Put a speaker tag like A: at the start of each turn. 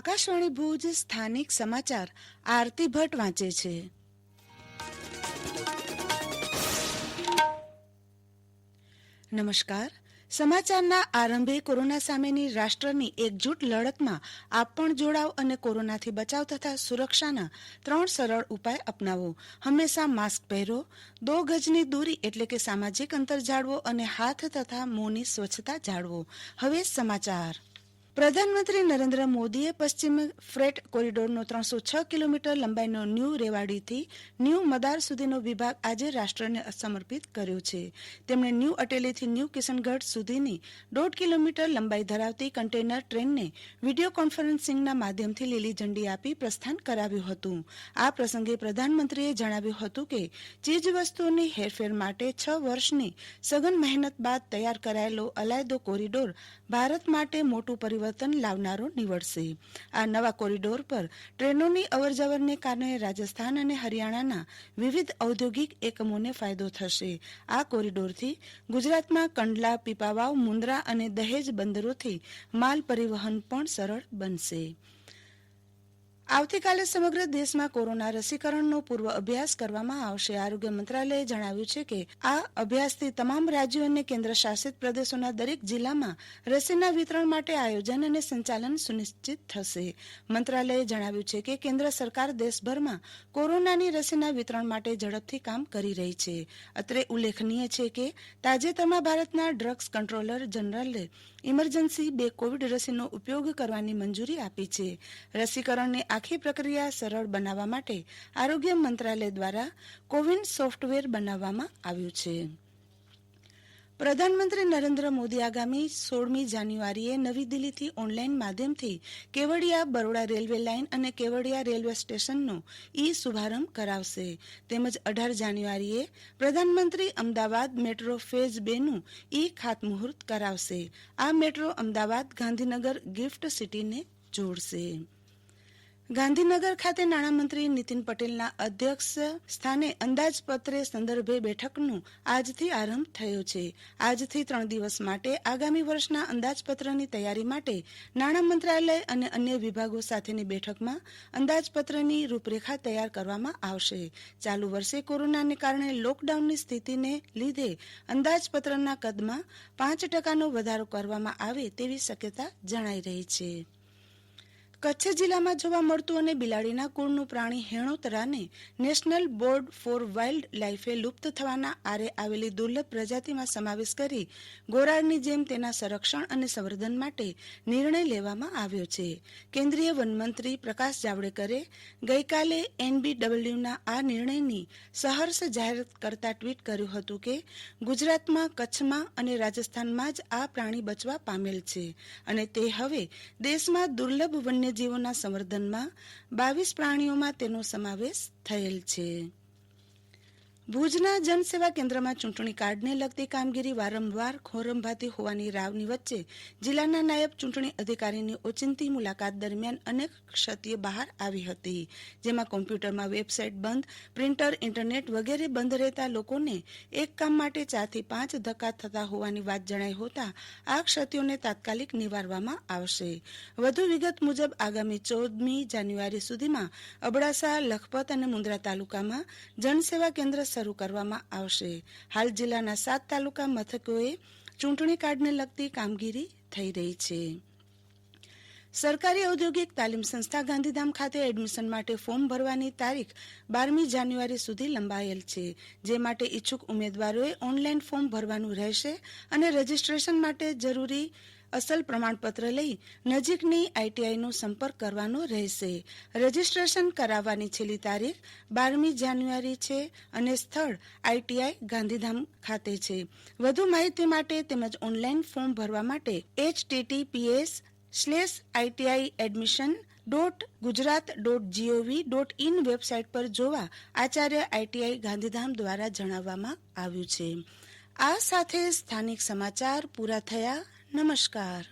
A: આકાશવાણી ભુજ સ્થાનિક સમાચાર આરતી ભટ્ટ વાંચે છે. નમસ્કાર. સમાચારના આરંભે કોરોના સામેની રાષ્ટ્રની એકજૂટ લડતમાં આપ પણ જોડાવ અને કોરોનાથી બચાવ તથા સુરક્ષાના 3 સરળ ઉપાય અપનાવો. હંમેશા માસ્ક પહેરો, 2 ગજની દૂરી એટલે કે સામાજિક અંતર જાળવો અને હાથ તથા મોંની સ્વચ્છતા જાળવો. હવે સમાચાર. પ્રધાનમંત્રી નરેન્દ્ર મોદીએ પશ્ચિમ ફ્રેટ કોરિડોરનો 306 કિલોમીટર લંબાઈનો ન્યૂ રેવાડીથી ન્યૂ મદાર સુધીનો વિભાગ આજે રાષ્ટ્રને સમર્પિત કર્યો છે. તેમણે ન્યૂ અટેલીથી ન્યૂ કિશનગઢ સુધીની 1.5 કિલોમીટર લંબાઈ ધરાવતી કન્ટેનર ટ્રેનને વિડીયો કોન્ફરન્સિંગના માધ્યમથી લીલી ઝંડી આપી પ્રસ્થાન કરાવ્યું હતું. આ પ્રસંગે પ્રધાનમંત્રીએ જણાવ્યું હતું કે ચીજવસ્તુઓની હેરફેર માટે 6 વર્ષની સઘન મહેનત બાદ તૈયાર કરાયેલો અલાયદો કોરિડોર ભારત માટે મોટું પરિવર્તન લાવનારો નીવડશે. આ નવા કોરિડોર પર ટ્રેનોની અવરજવરને કારણે રાજસ્થાન અને હરિયાણાના વિવિધ ઔદ્યોગિક એકમોને ફાયદો થશે. આ કોરિડોરથી ગુજરાતમાં કંડલા, પીપાવાવ, મુન્દ્રા અને દહેજ બંદરોથી માલ પરિવહન પણ સરળ બનશે. આવતીકાલે સમગ્ર દેશમાં કોરોના રસીકરણનો પૂર્વ અભ્યાસ કરવામાં આવશે. આરોગ્ય મંત્રાલયે જણાવ્યું છે કે આ અભ્યાસથી તમામ રાજ્યો અને કેન્દ્ર શાસિત પ્રદેશોના દરેક જિલ્લામાં રસીના વિતરણ માટે આયોજન અને સંચાલન સુનિશ્ચિત થશે. મંત્રાલયે જણાવ્યું છે કે કેન્દ્ર સરકાર દેશભરમાં કોરોનાની રસીના વિતરણ માટે ઝડપથી કામ કરી રહી છે. અત્રે ઉલ્લેખનીય છે કે તાજેતરમાં ભારતના ડ્રગ્સ કંટ્રોલર જનરલે ઇમરજન્સી 2 કોવિડ રસીનો ઉપયોગ કરવાની મંજૂરી આપી છે. રસીકરણની આખી પ્રક્રિયા સરળ બનાવવા માટે આરોગ્ય મંત્રાલય દ્વારા કોવિન સોફ્ટવેર બનાવવામાં આવ્યું છે. પ્રધાનમંત્રી નરેન્દ્ર મોદી આગામી 16મી જાન્યુઆરીએ નવી દિલ્હીથી ઓનલાઈન માધ્યમથી કેવડિયા બરોડા રેલવે લાઈન અને કેવડિયા રેલવે સ્ટેશનનો શુભારંભ કરાવશે. તેમજ 18 જાન્યુઆરીએ પ્રધાનમંત્રી અમદાવાદ મેટ્રો ફેઝ 2નું ખાતમુહૂર્ત કરાવશે. આ મેટ્રો અમદાવાદ ગાંધીનગર ગિફ્ટ સિટીને જોડશે. ગાંધીનગર ખાતે નાણામંત્રી નીતિન પટેલના અધ્યક્ષ સ્થાને અંદાજપત્ર સંદર્ભે બેઠકનો આજથી આરંભ થયો છે. આજથી 3 દિવસ માટે આગામી વર્ષના અંદાજપત્રની તૈયારી માટે નાણાં મંત્રાલય અને અન્ય વિભાગો સાથેની બેઠકમાં અંદાજપત્રની રૂપરેખા તૈયાર કરવામાં આવશે. ચાલુ વર્ષે કોરોનાને કારણે લોકડાઉનની સ્થિતિને લીધે અંદાજપત્રના કદમાં 5% વધારો કરવામાં આવે તેવી શક્યતા જણાઈ રહી છે. કચ્છ જિલ્લામાં જોવા મળતું અને બિલાડીના કુળનું પ્રાણી હેણોતરાને નેશનલ બોર્ડ ફોર વાઇલ્ડ લાઇફે લુપ્ત થવાના આરે આવેલી દુર્લભ પ્રજાતિમાં સમાવેશ કરી ગોરાડની જેમ તેના સંરક્ષણ અને સંવર્ધન માટે નિર્ણય લેવામાં આવ્યો છે. કેન્દ્રીય વનમંત્રી પ્રકાશ જાવડેકરે ગઈકાલે NBWના આ નિર્ણયની સહર્ષ જાહેરાત કરતા ટ્વીટ કર્યું હતું કે ગુજરાતમાં, કચ્છમાં અને રાજસ્થાનમાં જ આ પ્રાણી બચવા પામેલ છે અને તે હવે દેશમાં દુર્લભ વન્ય જીવોના સંવર્ધનમાં 22 પ્રાણીઓમાં તેનો સમાવેશ થયેલ છે. ભુજના જનસેવા કેન્દ્રમાં ચૂંટણી કાર્ડને લગતી કામગીરી વારંવાર ખોરંભાતી હોવાની રાવની વચ્ચે જિલ્લાના નાયબ ચૂંટણી અધિકારીની ઓચિંતી મુલાકાત દરમિયાન અનેક ક્ષતિઓ બહાર આવી હતી. જેમાં કોમ્પ્યુટરમાં વેબસાઇટ બંધ, પ્રિન્ટર, ઇન્ટરનેટ વગેરે બંધ રહેતા લોકોને એક કામ માટે 4 થી 5 ધક્કા થતા હોવાની વાત જણાઈ હોતા આ ક્ષતિઓને તાત્કાલિક નિવારવામાં આવશે. વધુ વિગત મુજબ આગામી 14મી જાન્યુઆરી સુધીમાં અબડાસા, લખપત અને મુન્દ્રા તાલુકામાં જનસેવા કેન્દ્ર શરૂ કરવામાં આવશે. હાલ જિલ્લાના 7 તાલુકા મથકોએ ચૂંટણી કાર્ડને લગતી કામગીરી થઈ રહી છે. સરકારી ઔદ્યોગિક તાલીમ સંસ્થા ગાંધીધામ ખાતે એડમિશન માટે ફોર્મ ભરવાની તારીખ 12મી જાન્યુઆરી સુધી લંબાયેલ છે. જે માટે ઈચ્છુક ઉમેદવારોએ ઓનલાઈન ફોર્મ ભરવાનું રહેશે અને રજીસ્ટ્રેશન માટે જરૂરી અસલ પ્રમાણપત્ર લઈ નજીકની ITIનો સંપર્ક કરવાનો રહેશે. રજીસ્ટ્રેશન કરાવવાની છેલ્લી તારીખ 12મી જાન્યુઆરી છે અને સ્થળ ITI ગાંધીધામ ખાતે છે. વધુ માહિતી માટે તેમજ ઓનલાઈન ફોર્મ ભરવા માટે https://itiadmission.gujarat.gov.in વેબસાઇટ પર જોવા આચાર્ય ITI ગાંધીધામ દ્વારા જણાવવામાં આવ્યું છે. આ સાથે સ્થાનિક સમાચાર પૂરા થયા. નમસ્કાર.